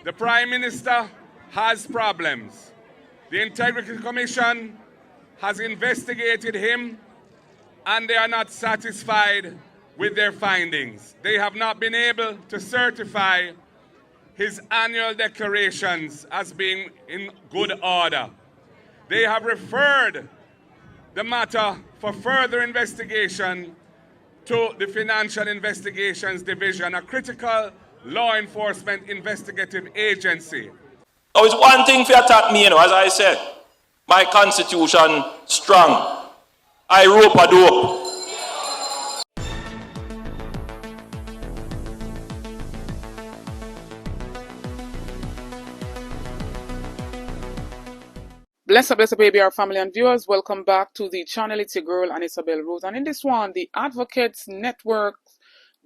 The Prime Minister has problems. The Integrity Commission has investigated him and they are not satisfied with their findings. They have not been able to certify his annual declarations as being in good order. They have referred the matter for further investigation to the Financial Investigations Division, a critical law enforcement investigative agency. Now it's one thing for attack me, as I said. My constitution strong. I rope a dope. Bless up, baby, our family and viewers. Welcome back to the channel. It's your girl, Isabel Rose. And in this one, the Advocates Network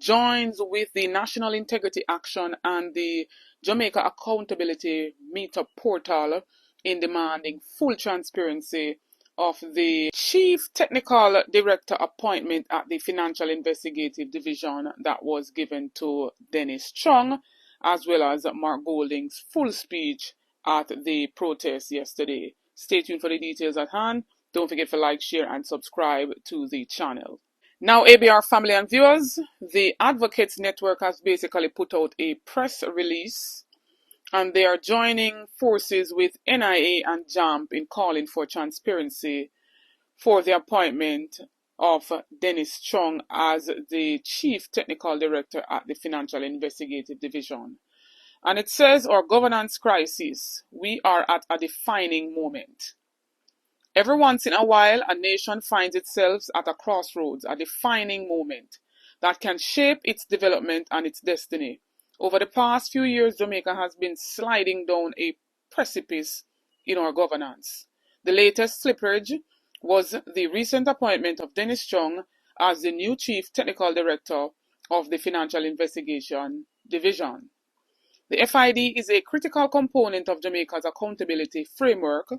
joins with the National Integrity Action and the Jamaica Accountability Meetup Portal in demanding full transparency of the Chief Technical Director appointment at the Financial Investigative Division that was given to Dennis Chung, as well as Mark Golding's full speech at the protest yesterday. Stay tuned for the details at hand. Don't forget to like, share, and subscribe to the channel. Now, ABR family and viewers, the Advocates Network has basically put out a press release, and they are joining forces with NIA and JAMP in calling for transparency for the appointment of Dennis Chung as the Chief Technical Director at the Financial Investigative Division. And it says, our governance crisis, we are at a defining moment. Every once in a while, a nation finds itself at a crossroads, a defining moment that can shape its development and its destiny. Over the past few years, Jamaica has been sliding down a precipice in our governance. The latest slippage was the recent appointment of Dennis Chung as the new Chief Technical Director of the Financial Investigation Division. The FID is a critical component of Jamaica's accountability framework.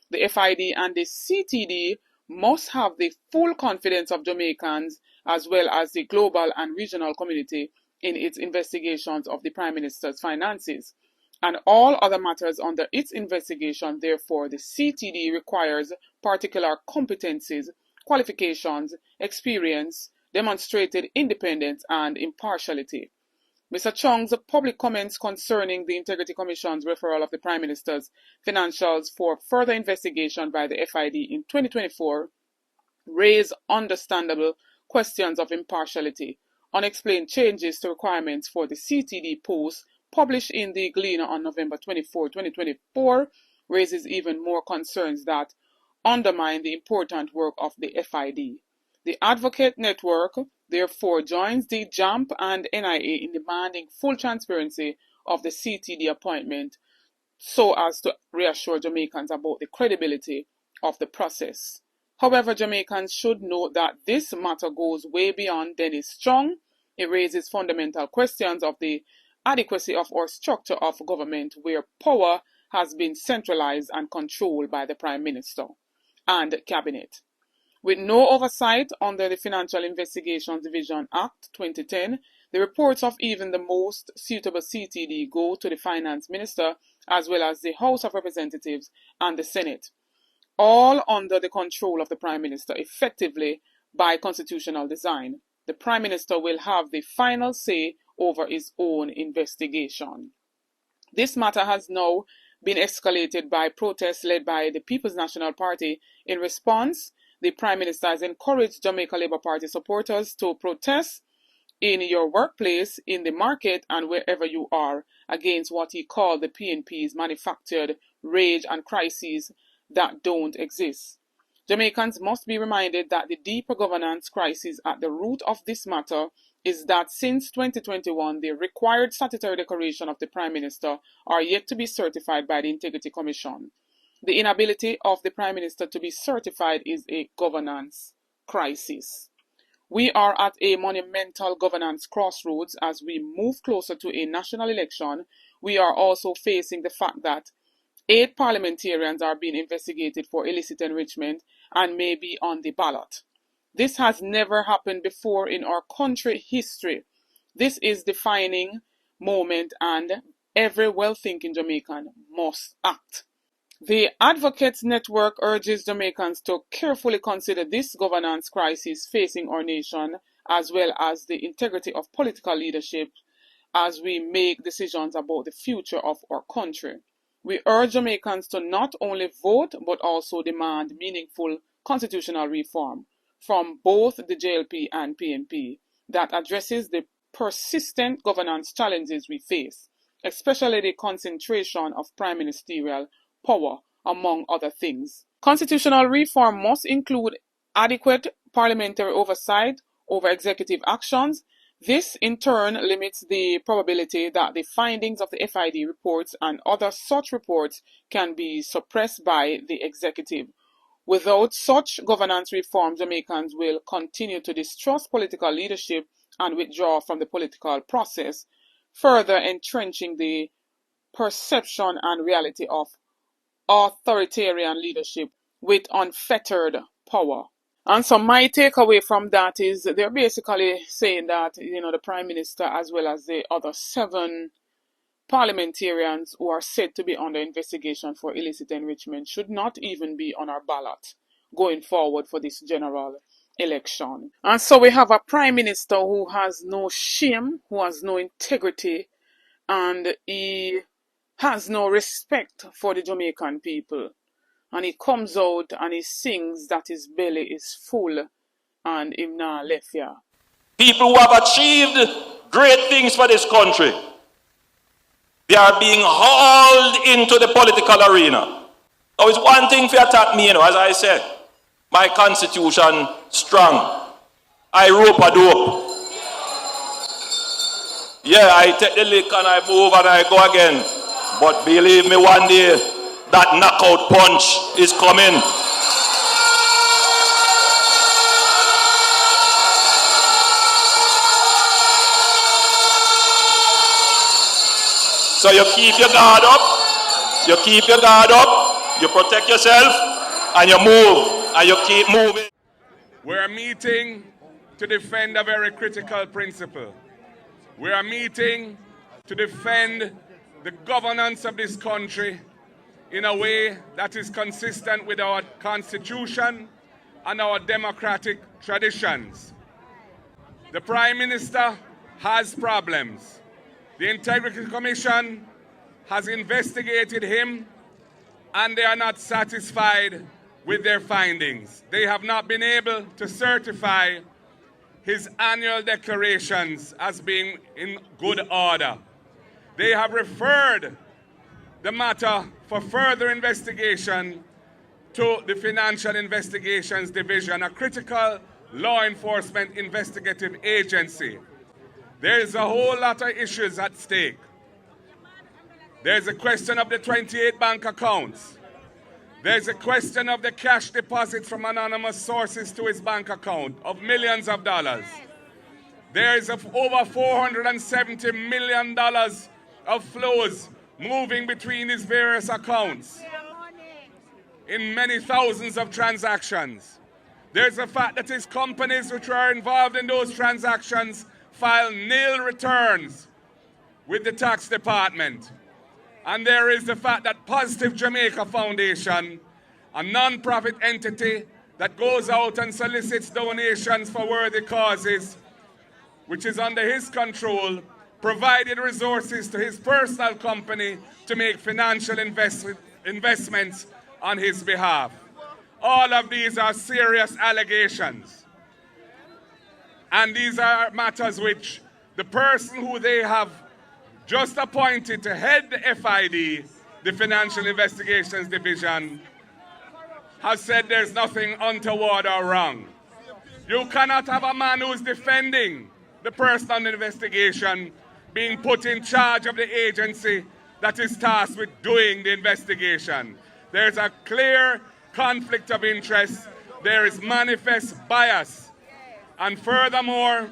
The FID and the CTD must have the full confidence of Jamaicans as well as the global and regional community in its investigations of the Prime Minister's finances and all other matters under its investigation. Therefore, the CTD requires particular competencies, qualifications, experience, demonstrated independence and impartiality. Mr. Chung's public comments concerning the Integrity Commission's referral of the Prime Minister's financials for further investigation by the FID in 2024 raise understandable questions of impartiality. Unexplained changes to requirements for the CTD post published in the Gleaner on November 24, 2024 raises even more concerns that undermine the important work of the FID. The Advocate Network therefore joins the JAMP and NIA in demanding full transparency of the CTD appointment so as to reassure Jamaicans about the credibility of the process. However, Jamaicans should note that this matter goes way beyond Dennis Chung. It raises fundamental questions of the adequacy of our structure of government where power has been centralized and controlled by the Prime Minister and Cabinet. With no oversight under the Financial Investigations Division Act 2010, the reports of even the most suitable CTD go to the Finance Minister as well as the House of Representatives and the Senate, all under the control of the Prime Minister, effectively by constitutional design. The Prime Minister will have the final say over his own investigation. This matter has now been escalated by protests led by the People's National Party. In response, the Prime Minister has encouraged Jamaica Labour Party supporters to protest in your workplace, in the market, and wherever you are against what he called the PNP's manufactured rage and crises that don't exist. Jamaicans must be reminded that the deeper governance crisis at the root of this matter is that since 2021, the required statutory declaration of the Prime Minister are yet to be certified by the Integrity Commission. The inability of the Prime Minister to be certified is a governance crisis. We are at a monumental governance crossroads as we move closer to a national election. We are also facing the fact that 8 parliamentarians are being investigated for illicit enrichment and may be on the ballot. This has never happened before in our country history. This is a defining moment and every well-thinking Jamaican must act. The Advocates Network urges Jamaicans to carefully consider this governance crisis facing our nation, as well as the integrity of political leadership as we make decisions about the future of our country. We urge Jamaicans to not only vote but also demand meaningful constitutional reform from both the JLP and PNP that addresses the persistent governance challenges we face, especially the concentration of prime ministerial power, among other things. Constitutional reform must include adequate parliamentary oversight over executive actions. This, in turn, limits the probability that the findings of the FID reports and other such reports can be suppressed by the executive. Without such governance reform, Jamaicans will continue to distrust political leadership and withdraw from the political process, further entrenching the perception and reality of authoritarian leadership with unfettered power. And so my takeaway from that is they're basically saying that, the Prime Minister as well as the other 7 parliamentarians who are said to be under investigation for illicit enrichment should not even be on our ballot going forward for this general election. And so we have a Prime Minister who has no shame, who has no integrity, and he has no respect for the Jamaican people. And he comes out and he sings that his belly is full and him not left here. People who have achieved great things for this country, they are being hauled into the political arena. Now it's one thing to attack me, as I said. My constitution strong. I rope a dope. Yeah, I take the lick and I move and I go again. But believe me, one day, that knockout punch is coming. So you keep your guard up, you protect yourself, and you move, and you keep moving. We're meeting to defend a very critical principle. We are meeting to defend the governance of this country in a way that is consistent with our Constitution and our democratic traditions. The Prime Minister has problems. The Integrity Commission has investigated him and they are not satisfied with their findings. They have not been able to certify his annual declarations as being in good order. They have referred the matter for further investigation to the Financial Investigations Division, a critical law enforcement investigative agency. There is a whole lot of issues at stake. There's a question of the 28 bank accounts. There's a question of the cash deposits from anonymous sources to his bank account of millions of dollars. There is over $470 million of flows moving between his various accounts in many thousands of transactions. There's the fact that his companies which are involved in those transactions file nil returns with the tax department. And there is the fact that Positive Jamaica Foundation, a non-profit entity that goes out and solicits donations for worthy causes, which is under his control, provided resources to his personal company to make financial investments on his behalf. All of these are serious allegations. And these are matters which the person who they have just appointed to head the FID, the Financial Investigations Division, has said there's nothing untoward or wrong. You cannot have a man who's defending the person on the investigation being put in charge of the agency that is tasked with doing the investigation. There's a clear conflict of interest. There is manifest bias. And furthermore,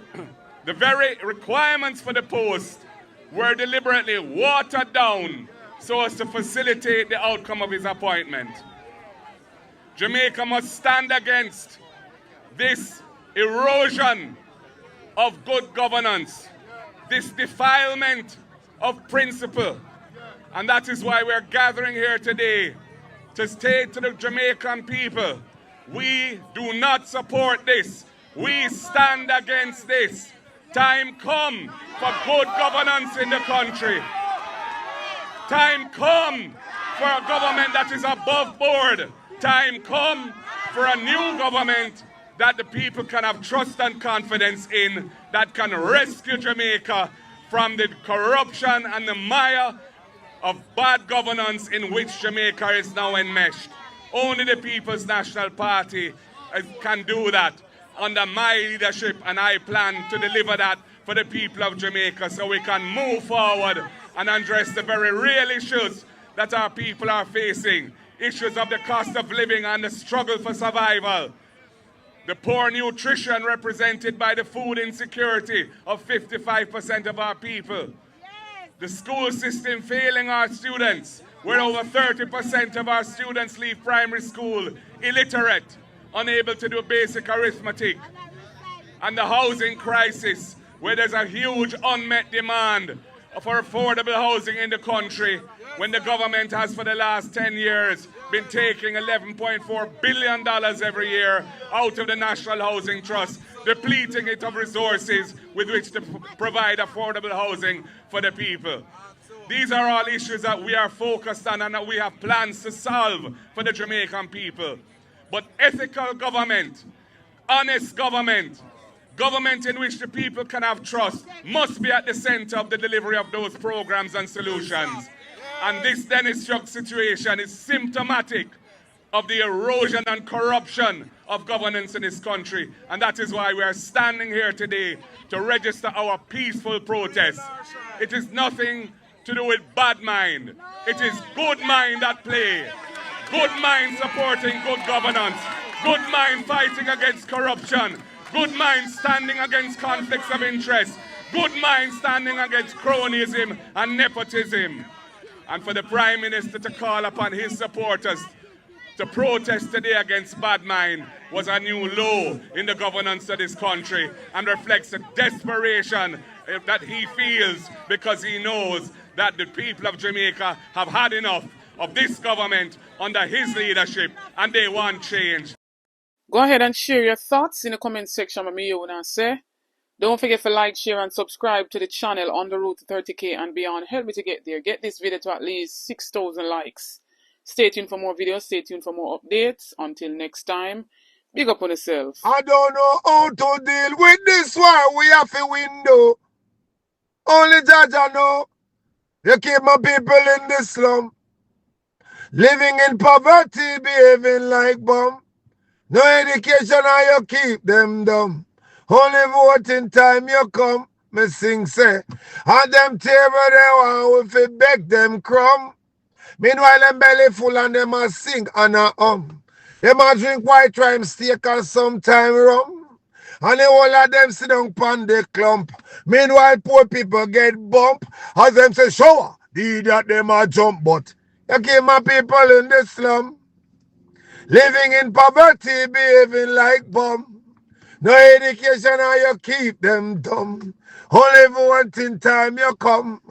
the very requirements for the post were deliberately watered down so as to facilitate the outcome of his appointment. Jamaica must stand against this erosion of good governance, this defilement of principle, And that is why we're gathering here today to state to the Jamaican people, we do not support this. We stand against this. Time come for good governance in the country. Time come for a government that is above board. Time come for a new government that the people can have trust and confidence in, that can rescue Jamaica from the corruption and the mire of bad governance in which Jamaica is now enmeshed. Only the People's National Party can do that under my leadership, and I plan to deliver that for the people of Jamaica so we can move forward and address the very real issues that our people are facing. Issues of the cost of living and the struggle for survival. The poor nutrition represented by the food insecurity of 55% of our people. The school system failing our students, where over 30% of our students leave primary school illiterate, unable to do basic arithmetic. And the housing crisis, where there's a huge unmet demand for affordable housing in the country, when the government has for the last 10 years been taking $11.4 billion every year out of the National Housing Trust, depleting it of resources with which to provide affordable housing for the people. These are all issues that we are focused on and that we have plans to solve for the Jamaican people. But ethical government, honest government, government in which the people can have trust, must be at the center of the delivery of those programs and solutions. And this Dennis Chuck situation is symptomatic of the erosion and corruption of governance in this country. And that is why we are standing here today to register our peaceful protest. It is nothing to do with bad mind. It is good mind at play. Good mind supporting good governance. Good mind fighting against corruption. Good mind standing against conflicts of interest. Good mind standing against cronyism and nepotism. And for the Prime Minister to call upon his supporters to protest today against bad mind was a new low in the governance of this country and reflects the desperation that he feels because he knows that the people of Jamaica have had enough of this government under his leadership and they want change. Go ahead and share your thoughts in the comment section with me, you wanna say. Don't forget to like, share, and subscribe to the channel on the road to 30K and beyond. Help me to get there. Get this video to at least 6,000 likes. Stay tuned for more videos. Stay tuned for more updates. Until next time, big up on yourself. I don't know how to deal with this war. We have a window. Only Jaja know. You keep my people in the slum. Living in poverty, behaving like bum. No education and you keep them dumb. Only voting time you come, me sing say. And them table they want if it beg them crumb. Meanwhile them belly full and them a sing and a Them a drink white rhyme steak and sometime rum. And the whole of them sit down pon the clump. Meanwhile poor people get bump. As them say shower, the idiot them a jump but. You keep my people in the slum. Living in poverty, behaving like bum. No education and you keep them dumb. Only voting time you come.